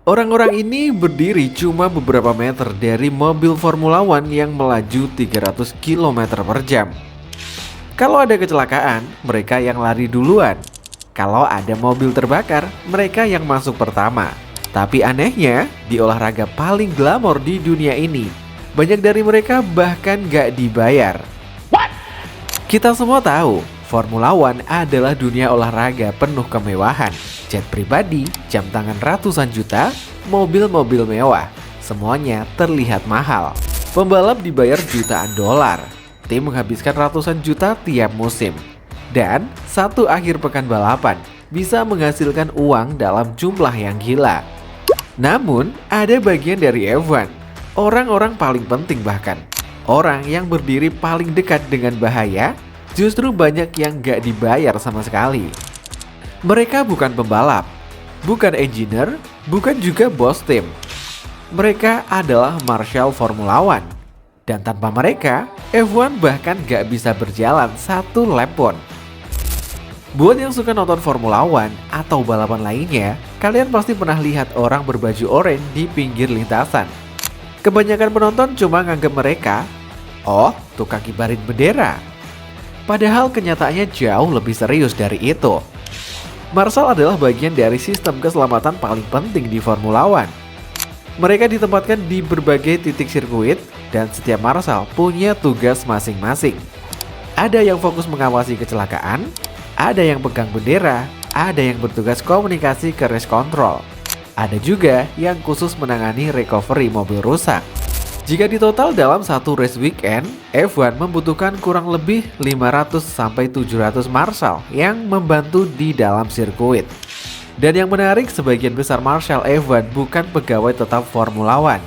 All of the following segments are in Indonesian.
Orang-orang ini berdiri cuma beberapa meter dari mobil Formula One yang melaju 300 km per jam. Kalau ada kecelakaan, mereka yang lari duluan. Kalau ada mobil terbakar, mereka yang masuk pertama. Tapi anehnya, di olahraga paling glamor di dunia ini, banyak dari mereka bahkan gak dibayar. Kita semua tahu, Formula One adalah dunia olahraga penuh kemewahan. Jet pribadi, jam tangan ratusan juta, mobil-mobil mewah. Semuanya terlihat mahal. Pembalap dibayar jutaan dolar. Tim menghabiskan ratusan juta tiap musim. Dan satu akhir pekan balapan bisa menghasilkan uang dalam jumlah yang gila. Namun, ada bagian dari F1, orang-orang paling penting bahkan. Orang yang berdiri paling dekat dengan bahaya, justru banyak yang gak dibayar sama sekali. Mereka bukan pembalap, bukan engineer, bukan juga bos tim. Mereka adalah Marshal Formula One. Dan tanpa mereka, F1 bahkan gak bisa berjalan satu lap pun. Buat yang suka nonton Formula One atau balapan lainnya, kalian pasti pernah lihat orang berbaju oranye di pinggir lintasan. Kebanyakan penonton cuma nganggap mereka, oh, tukang kibarin bendera. Padahal kenyataannya jauh lebih serius dari itu. Marshal adalah bagian dari sistem keselamatan paling penting di Formula One. Mereka ditempatkan di berbagai titik sirkuit dan setiap marshal punya tugas masing-masing. Ada yang fokus mengawasi kecelakaan, ada yang pegang bendera, ada yang bertugas komunikasi ke race control. Ada juga yang khusus menangani recovery mobil rusak. Jika ditotal dalam satu race weekend, F1 membutuhkan kurang lebih 500-700 marshal yang membantu di dalam sirkuit. Dan yang menarik, sebagian besar marshal F1 bukan pegawai tetap Formula One.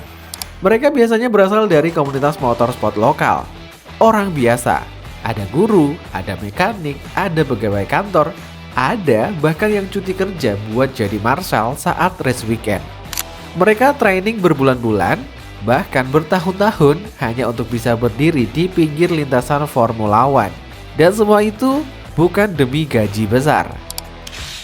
Mereka biasanya berasal dari komunitas motorsport lokal. Orang biasa, ada guru, ada mekanik, ada pegawai kantor, ada bahkan yang cuti kerja buat jadi marshal saat race weekend. Mereka training berbulan-bulan, bahkan bertahun-tahun hanya untuk bisa berdiri di pinggir lintasan Formula One. Dan semua itu bukan demi gaji besar.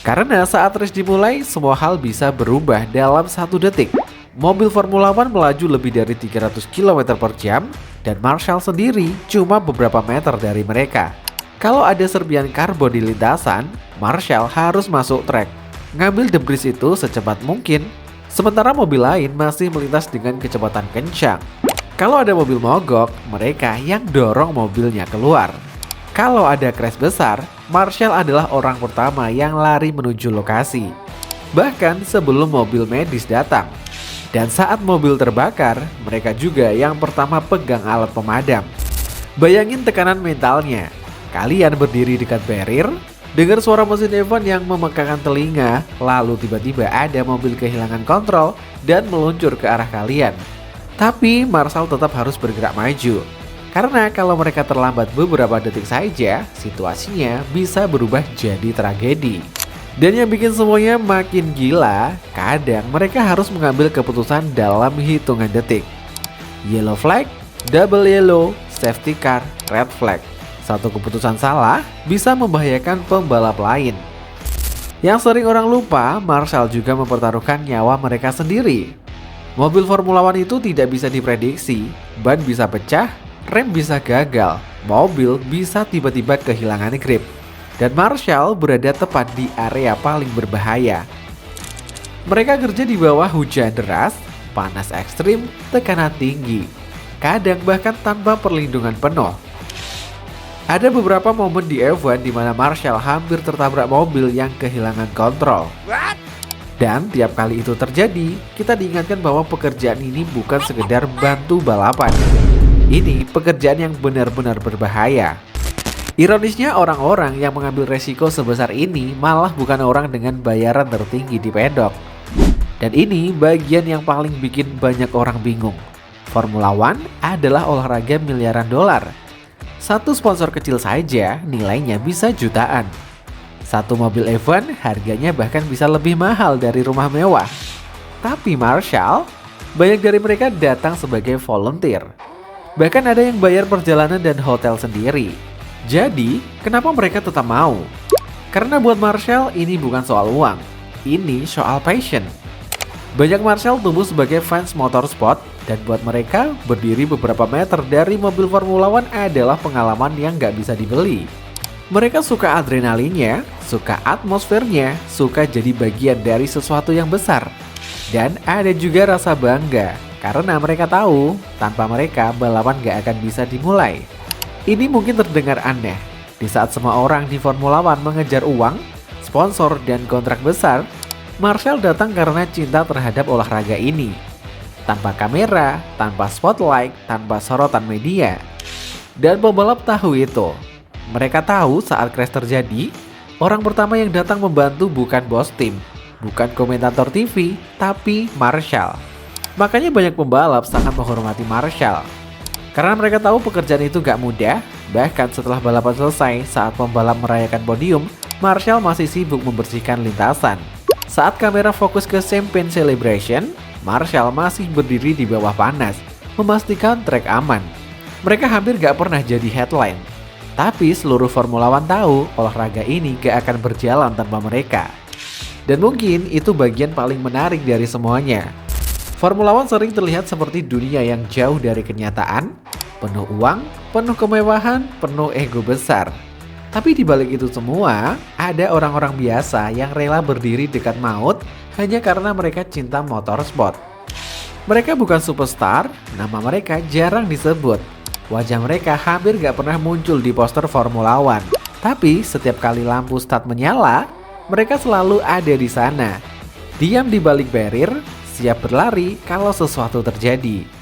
Karena saat race dimulai, semua hal bisa berubah dalam 1 detik. Mobil Formula One melaju lebih dari 300 km per jam, dan Marshal sendiri cuma beberapa meter dari mereka. Kalau ada serpian karbon di lintasan, Marshal harus masuk trek, ngambil debris itu secepat mungkin. Sementara mobil lain masih melintas dengan kecepatan kencang. Kalau ada mobil mogok, mereka yang dorong mobilnya keluar. Kalau ada crash besar, Marshal adalah orang pertama yang lari menuju lokasi. Bahkan sebelum mobil medis datang. Dan saat mobil terbakar, mereka juga yang pertama pegang alat pemadam. Bayangin tekanan mentalnya. Kalian berdiri dekat barrier, dengar suara mesin F1 yang memekakan telinga, lalu tiba-tiba ada mobil kehilangan kontrol dan meluncur ke arah kalian. Tapi Marshal tetap harus bergerak maju. Karena kalau mereka terlambat beberapa detik saja, situasinya bisa berubah jadi tragedi. Dan yang bikin semuanya makin gila, kadang mereka harus mengambil keputusan dalam hitungan detik. Yellow flag, double yellow, safety car, red flag. Satu keputusan salah bisa membahayakan pembalap lain. Yang sering orang lupa, Marshal juga mempertaruhkan nyawa mereka sendiri. Mobil Formula One itu tidak bisa diprediksi, ban bisa pecah, rem bisa gagal, mobil bisa tiba-tiba kehilangan grip. Dan Marshal berada tepat di area paling berbahaya. Mereka kerja di bawah hujan deras, panas ekstrim, tekanan tinggi. Kadang bahkan tanpa perlindungan penuh. Ada beberapa momen di F1 di mana Marshal hampir tertabrak mobil yang kehilangan kontrol. Dan tiap kali itu terjadi, kita diingatkan bahwa pekerjaan ini bukan sekedar bantu balapan. Ini pekerjaan yang benar-benar berbahaya. Ironisnya, orang-orang yang mengambil resiko sebesar ini malah bukan orang dengan bayaran tertinggi di pedok. Dan ini bagian yang paling bikin banyak orang bingung. Formula One adalah olahraga miliaran dolar. Satu sponsor kecil saja nilainya bisa jutaan. Satu mobil F1 harganya bahkan bisa lebih mahal dari rumah mewah. Tapi Marshal, banyak dari mereka datang sebagai volunteer. Bahkan ada yang bayar perjalanan dan hotel sendiri. Jadi, kenapa mereka tetap mau? Karena buat Marshal ini bukan soal uang, ini soal passion. Banyak Marshall tumbuh sebagai fans motorsport dan buat mereka berdiri beberapa meter dari mobil Formula One adalah pengalaman yang nggak bisa dibeli. Mereka suka adrenalinnya, suka atmosfernya, suka jadi bagian dari sesuatu yang besar. Dan ada juga rasa bangga karena mereka tahu tanpa mereka balapan nggak akan bisa dimulai. Ini mungkin terdengar aneh di saat semua orang di Formula One mengejar uang, sponsor, dan kontrak besar. Marshall datang karena cinta terhadap olahraga ini. Tanpa kamera, tanpa spotlight, tanpa sorotan media. Dan pembalap tahu itu. Mereka tahu saat crash terjadi, orang pertama yang datang membantu bukan bos tim, bukan komentator TV, tapi Marshall. Makanya banyak pembalap sangat menghormati Marshall. Karena mereka tahu pekerjaan itu gak mudah, bahkan setelah balapan selesai saat pembalap merayakan podium, Marshall masih sibuk membersihkan lintasan. Saat kamera fokus ke Champagne Celebration, Marshall masih berdiri di bawah panas, memastikan trek aman. Mereka hampir gak pernah jadi headline. Tapi seluruh Formula One tahu olahraga ini gak akan berjalan tanpa mereka. Dan mungkin itu bagian paling menarik dari semuanya. Formula One sering terlihat seperti dunia yang jauh dari kenyataan, penuh uang, penuh kemewahan, penuh ego besar. Tapi di balik itu semua, ada orang-orang biasa yang rela berdiri dekat maut hanya karena mereka cinta motorsport. Mereka bukan superstar, nama mereka jarang disebut. Wajah mereka hampir gak pernah muncul di poster Formula One. Tapi setiap kali lampu start menyala, mereka selalu ada di sana. Diam di balik barrier, siap berlari kalau sesuatu terjadi.